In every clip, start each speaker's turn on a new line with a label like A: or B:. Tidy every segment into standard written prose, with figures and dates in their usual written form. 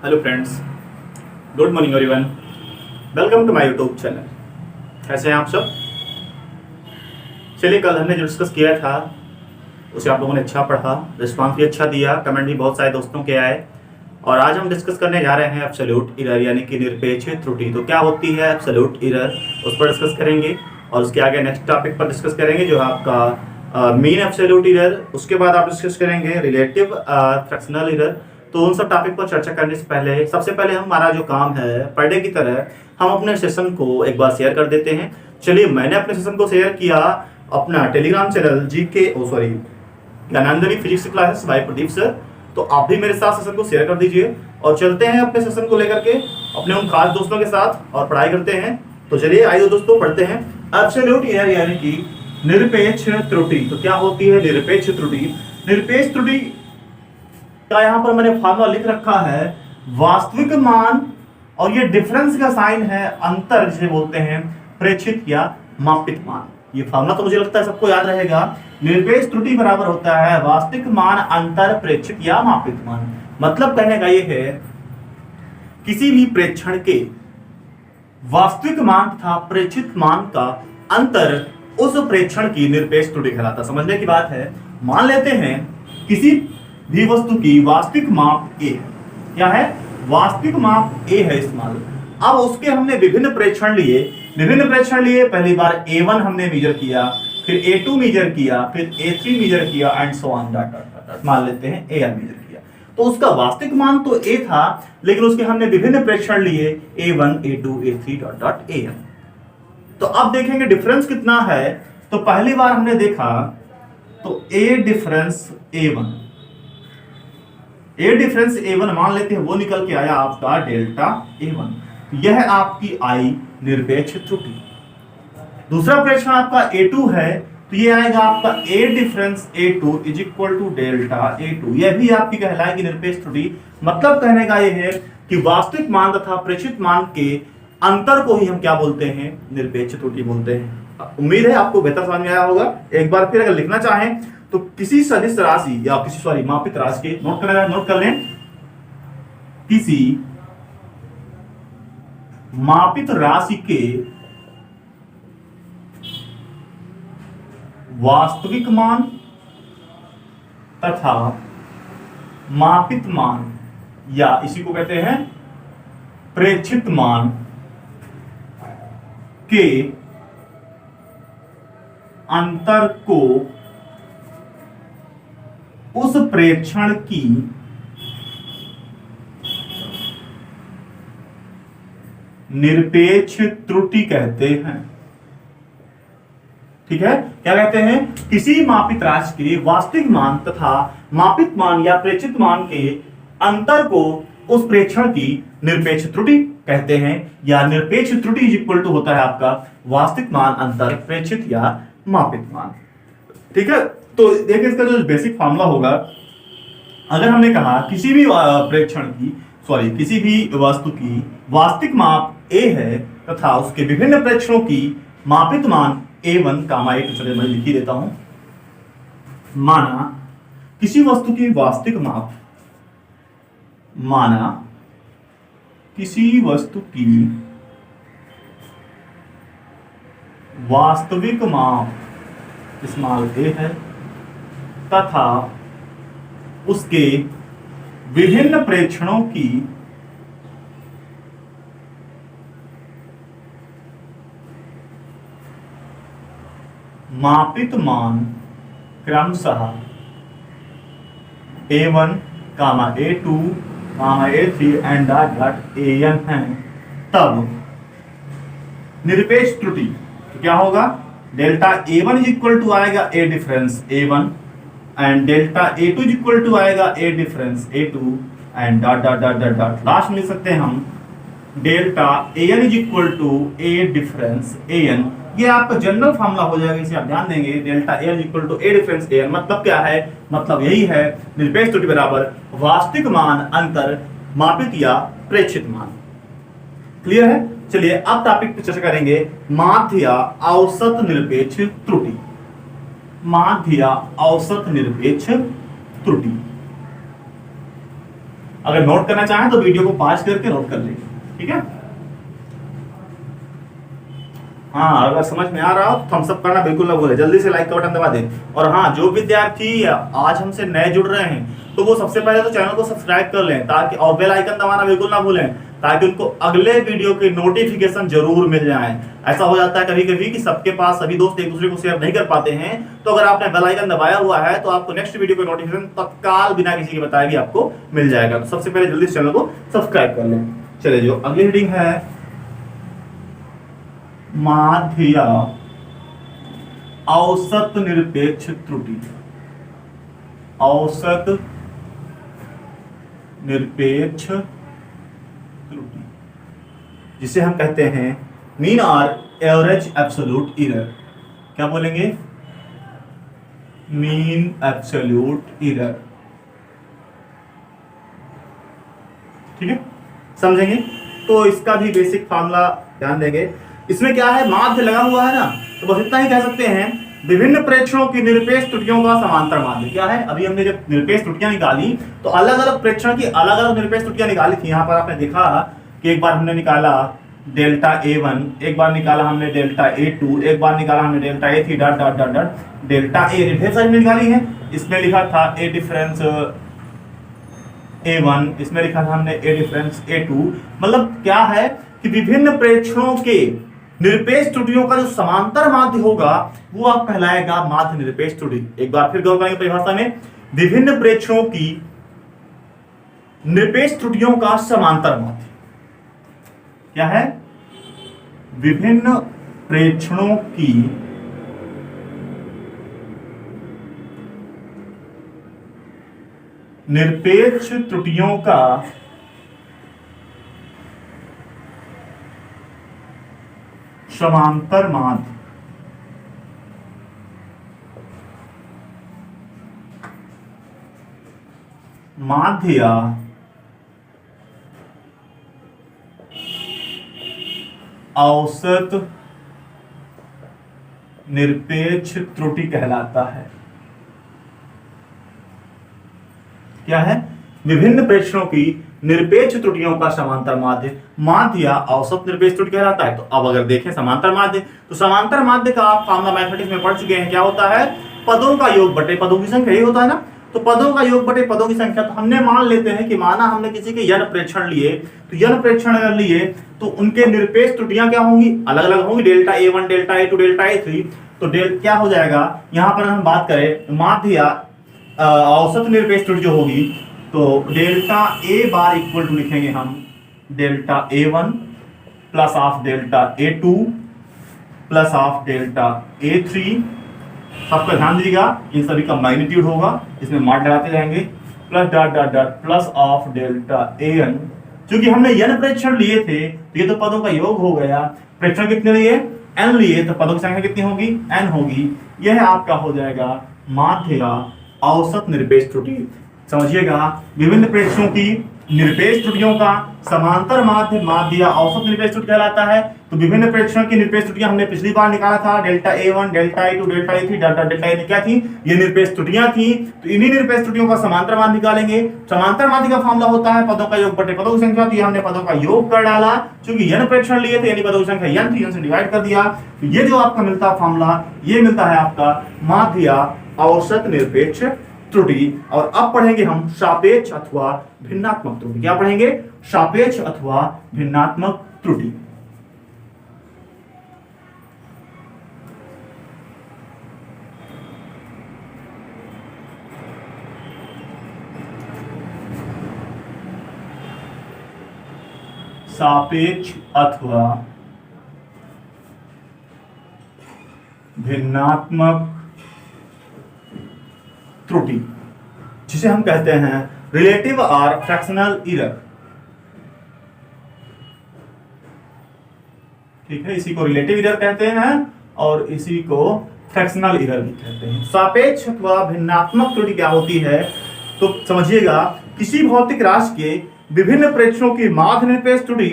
A: Hello friends, good morning everyone. Welcome to my YouTube channel. कैसे हैं आप सब? चलिए, कल हमने जो डिस्कस किया था उसे आप लोगों ने अच्छा पढ़ा, रिस्पॉन्स भी अच्छा दिया, कमेंट भी बहुत सारे दोस्तों के आए। और आज हम डिस्कस करने जा रहे हैं एब्सोल्यूट एरर यानी कि निरपेक्ष त्रुटि। तो क्या होती है एब्सोल्यूट एरर, उस पर डिस्कस करेंगे। और उसके आगे नेक्स्ट टॉपिक पर डिस्कस करेंगे जो है आपका मीन एब्सोल्यूट एरर। उसके बाद आप डिस्कस करेंगे रिलेटिव फ्रैक्शनल एरर। तो उन सब टॉपिक पर चर्चा करने से पहले सबसे पहले हमारा जो काम है पर डे की तरह हम अपने सेशन को एक बार शेयर कर देते हैं। चलिए, मैंने अपने सेशन को शेयर किया अपना telegram channel Gyananjali physics classes by Pradeep sir. तो आप भी मेरे साथ सेशन को शेयर कर दीजिए और चलते हैं अपने सेशन को लेकर के अपने उन खास दोस्तों के साथ और पढ़ाई करते हैं। तो चलिए आइए दोस्तों, पढ़ते हैं एब्सोल्यूट एरर यानी कि निरपेक्ष त्रुटि। तो क्या होती है निरपेक्ष त्रुटि? निरपेक्ष त्रुटि का यहाँ पर मैंने फार्मूला लिख रखा है, वास्तविक मान और ये डिफरेंस का साइन है अंतर, जिसे बोलते हैं प्रेक्षित या मापित मान। ये फार्मूला तो मुझे लगता है सबको याद रहेगा। निरपेक्ष त्रुटि बराबर होता है वास्तविक मान अंतर प्रेक्षित या मापित मान। मतलब कहने का ये है किसी भी प्रेक्षण के वास्तविक मान तथा प्रेक्षित मान का अंतर उस प्रेक्षण की निरपेक्ष त्रुटि कहलाता। समझने की बात है। मान लेते हैं किसी भी वस्तु की वास्तविक माप a है। क्या है? वास्तविक माप a है इस्तेमाल। अब उसके हमने विभिन्न प्रेक्षण लिए। पहली बार a1 हमने मेजर किया, फिर a2 मेजर किया, फिर a3 मेजर किया एंड सो ऑन डॉट। मान लेते हैं an मेजर किया। तो उसका वास्तविक मान तो a था, लेकिन उसके हमने विभिन्न प्रेक्षण लिए a1 a2 a3 dot dot an। तो अब देखेंगे डिफरेंस कितना है। तो पहली बार हमने देखा तो a डिफरेंस a1 मान लेते हैं, वो निकल के आया आपका डेल्टा a1। यह आपकी आई निरपेक्ष त्रुटि। दूसरा प्रेक्षण आपका a2 है, तो ये आएगा आपका a difference a2 is equal to delta a2। यह भी आपकी कहलाएगी निरपेक्ष त्रुटि। मतलब कहने का यह है कि वास्तविक मान तथा प्रेक्षित मान के अंतर को ही हम क्या बोलते हैं? निरपेक्ष त्रुटि बोलते हैं। उम्मीद है आपको बेहतर समझ में आया होगा। एक बार फिर अगर लिखना चाहें तो किसी सदिश राशि या किसी मापित राशि के नोट कर लें। किसी मापित राशि के वास्तविक मान तथा मापित मान या इसी को कहते हैं प्रेक्षित मान के अंतर को उस प्रेक्षण की निरपेक्ष त्रुटि कहते हैं। ठीक है? क्या कहते हैं? किसी मापित राशि के वास्तविक मान तथा मापित मान या प्रेक्षित मान के अंतर को उस प्रेक्षण की निरपेक्ष त्रुटि कहते हैं। या निरपेक्ष त्रुटि इज इक्वल टू होता है आपका वास्तविक मान अंतर प्रेक्षित या मापित मान। ठीक है? तो देखिए इसका जो बेसिक फार्मूला होगा, अगर हमने कहा किसी भी किसी भी वस्तु की वास्तविक माप a है तथा उसके विभिन्न प्रेक्षणों की मापित मान a1 कामा a2। चलिए मैं लिख ही देता हूं। माना किसी वस्तु की वास्तविक माप स्मॉल a है तथा उसके विभिन्न प्रेक्षणों की मापित मान क्रमशः a1 comma a2 comma a3 and dot an है। तब निरपेक्ष त्रुटि तो क्या होगा? Delta a1 is equal to आएगा a difference a1 and delta a2 is equal to आएगा a difference a2 and dot dot dot dot dot. Last में लिख सकते हैं हम delta an is equal to a difference an। ये आपका general formula हो जाएगा, इसे आप ध्यान देंगे। Delta an is equal to a difference an। मतलब क्या है? मतलब यही है निरपेक्ष त्रुटि बराबर वास्तविक मान अंतर मापित या प्रेक्षित मान। क्लियर है? चलिए अब टॉपिक पे चर्चा करेंगे माध्य औसत निरपेक्ष त्रुटि। माध्य औसत निरपेक्ष त्रुटि। अगर नोट करना चाहें तो वीडियो को पॉज करके नोट कर लेंगे, ठीक है। हाँ, अगर समझ में आ रहा हो तो थम्स अप करना बिल्कुल ना भूलें, जल्दी से लाइक का बटन दबा दें। और हाँ, जो विद्यार्थी आज हमसे नए जुड़ रहे हैं तो वो सबसे पहले तो चैनल को सब्सक्राइब कर लें, ताकि और बेल आइकन दबाना बिल्कुल ना भूलें, ताकि उनको अगले वीडियो की नोटिफिकेशन जरूर मिल जाए। ऐसा हो जाता है कभी कभी कि सबके पास सभी दोस्त एक दूसरे को शेयर नहीं कर पाते हैं, तो अगर आपने बेल आइकन दबाया हुआ है तो आपको नेक्स्ट वीडियो का नोटिफिकेशन तत्काल बिना किसी के बताए भी आपको मिल जाएगा। तो सबसे पहले जल्दी से चैनल को सब्सक्राइब कर लें। चलिए, जो अगली रीडिंग है, माध्य औसत निरपेक्ष त्रुटि। औसत निरपेक्ष त्रुटि, जिसे हम कहते हैं मीन और एवरेज एब्सोल्यूट एरर। क्या बोलेंगे? मीन एब्सोल्यूट एरर, ठीक है, समझेंगे। तो इसका भी बेसिक फार्मूला ध्यान देंगे। इसमें क्या है, माध्य लगा हुआ है ना, तो बस इतना ही कह सकते हैं, विभिन्न प्रेक्षणों की निरपेक्ष त्रुटियों का समांतर माध्य। क्या है, अभी हमने जब निरपेक्ष त्रुटियां निकाली तो अलग अलग प्रेक्षण की अलग अलग निरपेक्ष त्रुटियां निकाली थी। यहाँ पर आपने देखा कि एक बार हमने निकाला डेल्टा A1, एक बार निकाला हमने डेल्टा A2, एक बार निकाला हमने delta A3 dot dot dot dot delta A, ढेर सारी निकाली है। इसमें लिखा था A डिफरेंस A1, इसमें लिखा था हमने A डिफरेंस A2। मतलब क्या है कि विभिन्न प्रेक्षणों के निरपेक्ष त्रुटियों का जो समांतर माध्य होगा वो आप कहलाएगा माध्य निरपेक्ष त्रुटि। एक बार फिर गौर करेंगे परिभाषा में, विभिन्न प्रेक्षणों की निरपेक्ष त्रुटियों का समांतर माध्य क्या है? विभिन्न प्रेक्षणों की निरपेक्ष त्रुटियों का समांतर माध्य। माध्य या औसत निरपेक्ष त्रुटि कहलाता है। क्या है? विभिन्न प्रेक्षणों की निरपेक्ष त्रुटियों का समांतर माध्य माध्य या औसत निरपेक्ष त्रुटि कहलाता है। तो अब अगर देखें समांतर माध्य, तो समांतर माध्य का आप फार्मूला मैथमेटिक्स में पढ़ चुके हैं। क्या होता है? पदों का योग बटे पदों की संख्या, यही होता है ना। तो पदों का योग बटे पदों की संख्या, तो हमने मान लेते हैं कि माना हमने किसी के यन प्रेक्षण लिए, तो यन प्रेक्षण अगर लिए तो उनके निरपेक्ष त्रुटियां क्या होंगी? अलग अलग होंगी, delta A1, delta A2, delta A3। तो क्या हो जाएगा यहाँ पर हम बात करें माध्य या औसत निरपेक्ष त्रुटि जो होगी, तो delta A bar equal to लिखेंगे हम delta A1 plus of delta A2 plus of delta A3। सबका ध्यान दीजिएगा, इन सभी का मैग्नीट्यूड होगा, इसमें मार्क लगाते जाएंगे, plus dot dot dot plus of delta AN। क्योंकि हमने n प्रेक्षण लिए थे तो ये तो पदों का योग हो गया। प्रेक्षण कितने लिए? n लिए, तो पदों की संख्या कितनी होगी? n होगी। यह आपका हो जाएगा माध्य या औसत निरपेक्ष त्रुटि। समझिएगा, विभिन्न प्रेक्षणों की निरपेक्ष त्रुटियों का समांतर माध्य माध्य या औसत निरपेक्ष त्रुटि कहलाता है। तो विभिन्न प्रेक्षणों की निरपेक्ष त्रुटियां हमने पिछली बार निकाला था, delta A1, delta A2, delta A3 dot dot delta A क्या थी? ये निरपेक्ष त्रुटियां थी। तो इन्हीं निरपेक्ष त्रुटियों का समांतर माध्य निकालेंगे। समांतर माध्य का फार्मूला होता है पदों का योग बटे पदों की संख्या। तो ये हमने पदों का योग कर डाला, क्योंकि n प्रेक्षण लिए थे, यानी पदों की संख्या n थी, n से डिवाइड कर दिया। तो ये जो आपका मिलता है फार्मूला, ये मिलता है आपका माध्य या औसत निरपेक्ष त्रुटि। और अब पढ़ेंगे हम सापेक्ष अथवा भिन्नात्मक त्रुटि। क्या पढ़ेंगे? सापेक्ष अथवा भिन्नात्मक त्रुटि। सापेक्ष अथवा भिन्नात्मक त्रुटि, जिसे हम कहते हैं रिलेटिव और फ्रैक्शनल एरर। ठीक है, इसी को रिलेटिव एरर कहते हैं और इसी को फ्रैक्शनल एरर भी कहते हैं। सापेक्ष अथवा भिन्नात्मक त्रुटि क्या होती है? तो समझिएगा, किसी भौतिक राशि के विभिन्न प्रेक्षणों की माध्य निरपेक्ष त्रुटि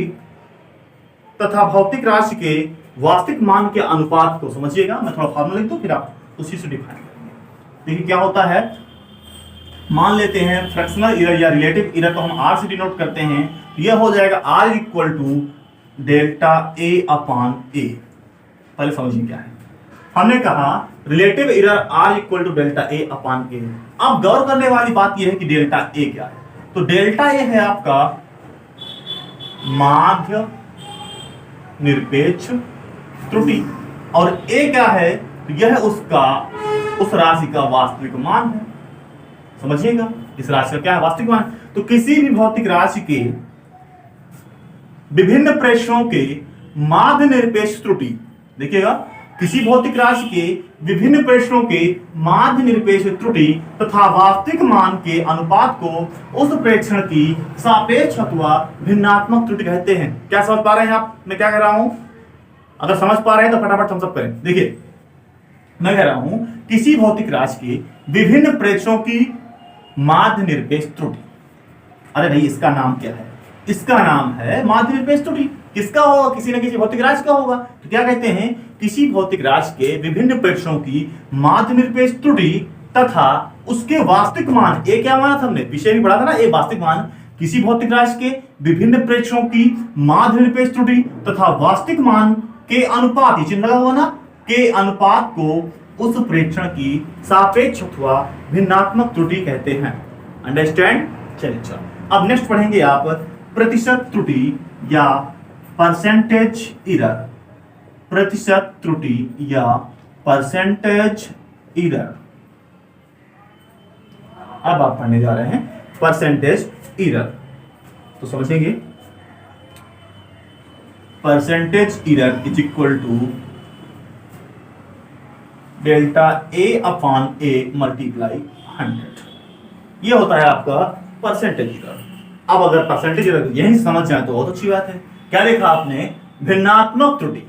A: तथा भौतिक राशि के वास्तविक मान के अनुपात को, समझिएगा, मैं थोड़ा फॉर्मूला लिख दूं फिर आप उसी से डिफाइन करेंगे। देखिए क्या होता है, मान लेते हैं फ्रैक्शनल एरर या रिलेटिव एरर को हम आर से डिनोट करते हैं, तो यह हो जाएगा R equal to delta A upon A. पहले समझिए क्या है, हमने कहा relative error R equal to delta A upon A. अब गौर करने वाली बात यह है कि डेल्टा ए क्या है। तो डेल्टा ए है आपका माध्य निरपेक्ष त्रुटि, और ए क्या है, तो यह उस राशि का वास्तविक मान है। समझिएगा, इस राशि का क्या है, वास्तविक मान। तो किसी भी भौतिक राशि के विभिन्न प्रेक्षणों के माध्य निरपेक्ष त्रुटि, देखिएगा, किसी भौतिक राशि के विभिन्न प्रेक्षणों के माध्य निरपेक्ष त्रुटि तथा वास्तविक मान के अनुपात को उस प्रेक्षण की सापेक्ष अथवा भिन्नात्मक त्रुटि कहते हैं। क्या समझ पा रहे हैं आप मैं क्या कह रहा हूं? अगर समझ पा रहे हैं तो फटाफट थम्स अप करें। देखिए, मैं कह रहा हूं किसी भौतिक राशि के विभिन्न प्रेक्षणों की माध्य निरपेक्ष त्रुटि। अरे भाई, इसका नाम क्या है? इसका नाम है माध्य निरपेक्ष त्रुटि। किसका होगा? किसी न किसी भौतिक राशि का होगा। तो क्या कहते हैं, किसी भौतिक राशि के विभिन्न प्रेक्षणों की माध्य निरपेक्ष त्रुटि तथा उसके वास्तविक मान, ए क्या माना था हमने, विषय भी पढ़ा था ना, ए वास्तविक मान। किसी भौतिक राशि के विभिन्न प्रेक्षणों की माध्य निरपेक्ष त्रुटि तथा वास्तविक मान के अनुपात, ये चिन्ह लगा हुआ ना, के अनुपात को उस प्रेक्षण की सापेक्ष अथवा भिन्नात्मक त्रुटि कहते हैं। अंडरस्टैंड? चलिए चलो, अब नेक्स्ट पढ़ेंगे आप प्रतिशत त्रुटि या परसेंटेज एरर। प्रतिशत त्रुटि या परसेंटेज एरर। अब आप पढ़ने जा रहे हैं परसेंटेज एरर, तो समझेंगे percentage error is equal to delta A upon A multiply 100। ये होता है आपका परसेंटेज एरर। अब अगर परसेंटेज एरर यही समझ जाए तो बहुत अच्छी बात है। क्या लिखा आपने? भिन्नात्मक त्रुटि।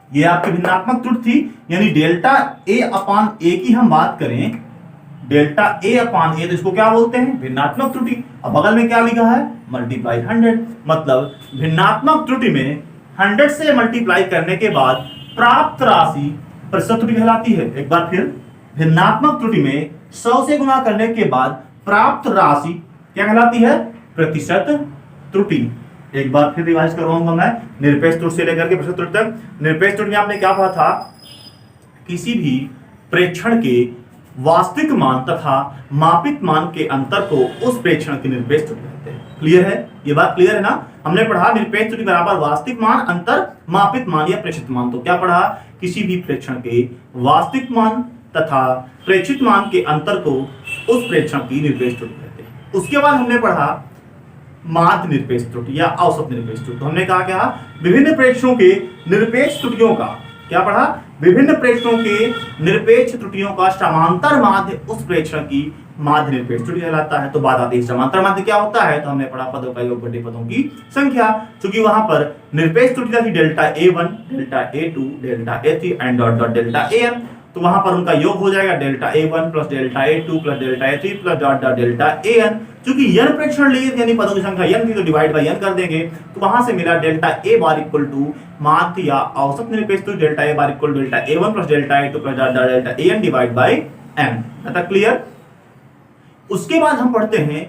A: ये आपकी भिन्नात्मक त्रुटि थी, यानी डेल्टा ए अपॉन ए की हम बात करें, डेल्टा ए अपॉन ए, तो इसको क्या बोलते हैं? भिन्नात्मक त्रुटि। अब बगल में क्या लिखा है? मल्टीप्लाई 100। मतलब भिन्नात्मक त्रुटि में 100 से मल्टीप्लाई करने के बाद प्राप्त राशि प्रतिशत त्रुटि कहलाती है। एक बार फिर, भिन्नात्मक त्रुटि में 100 से गुणा करने के बाद प्राप्त राशि क्या कहलाती है? प्रतिशत त्रुटि। एक बार फिर रिवाइज करवाऊंगा मैं, निरपेक्ष त्रुटि से लेकर के प्रतिशत त्रुटि तक। निरपेक्ष त्रुटि में आपने क्या पढ़ा था? किसी भी प्रेक्षण के वास्तविक मान तथा मापित मान के अंतर को उस प्रेक्षण की निरपेक्ष त्रुटि कहते हैं। क्लियर है? ये बात क्लियर है ना? हमने पढ़ा निरपेक्ष त्रुटि बराबर वास्तविक मान अंतर मापित मान या प्रेक्षित मान। तो क्या पढ़ा? किसी भी प्रेक्षण के वास्तविक मान तथा प्रेक्षित मान के अंतर को उस प्रेक्षण की निरपेक्ष त्रुटि कहते हैं। उसके बाद हमने पढ़ा माध्य निरपेक्ष त्रुटि या औसत निरपेक्ष त्रुटि। तो हमने कहा क्या? विभिन्न प्रेक्षणों के निरपेक्ष त्रुटियों का क्या पढ़ा? विभिन्न प्रेक्षणों के निरपेक्ष त्रुटियों का समांतर माध्य उस प्रेक्षण की माध्य निरपेक्ष त्रुटि कहलाता है। तो बात आती है समांतर माध्य क्या होता है? तो हमने पढ़ा पदों का योग बटे पदों की संख्या। क्योंकि वहां पर निरपेक्ष त्रुटि थी delta A1, delta A2, delta A3 and dot dot delta AN। तो वहां पर उनका योग हो जाएगा delta A1 plus delta A2 plus delta A3 plus dot dot delta AN। क्योंकि n प्रेक्षण लिए थे, यानी पदों की संख्या n थी, तो डिवाइड बाय n कर देंगे। तो वहां से मिला delta A bar equal to माध्य या औसत निरपेक्ष त्रुटि delta A bar equal delta A1 plus delta A2 plus dot dot delta AN divide by n। है क्लियर? उसके बाद हम पढ़ते हैं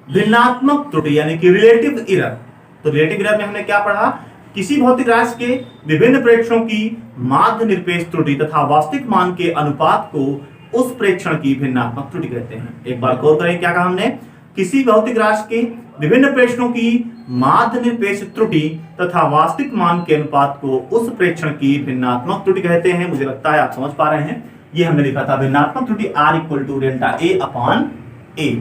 A: भिन्नात्मक त्रुटि यानी कि रिलेटिव एरर। तो रिलेटिव एरर में हमने क्या पढ़ा? किसी भौतिक राशि के विभिन्न प्रेक्षणों की माध्य निरपेक्ष त्रुटि तथा वास्तविक मान के अनुपात को उस प्रेक्षण की भिन्नात्मक त्रुटि कहते हैं। एक बार गौर करें, क्या कहा हमने? किसी भौतिक राशि के विभिन्न प्रेक्षणों की माध्य निरपेक्ष त्रुटि तथा वास्तविक मान के अनुपात को उस प्रेक्षण की भिन्नात्मक त्रुटि कहते हैं। मुझे लगता है आप समझ पा रहे हैं। ये हमने लिखा था भिन्नात्मक त्रुटि R equal to delta A upon A।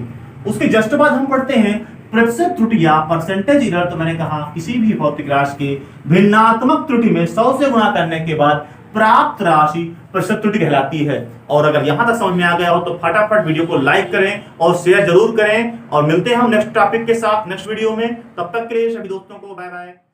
A: उसके जस्ट बाद हम पढ़ते हैं प्रतिशत त्रुटि या परसेंटेज एरर। तो मैंने कहा किसी भी भौतिक राशि के भिन्नात्मक त्रुटि में 100 से गुणा करने के बाद प्राप्त राशि प्रतिशत त्रुटि कहलाती है। और अगर यहां तक समझ में आ गया हो तो फटाफट वीडियो को लाइक करें और शेयर जरूर करें। और मिलते हैं हम नेक्स्ट टॉपिक के साथ नेक्स्ट वीडियो में। तब तक के लिए सभी दोस्तों को बाय बाय।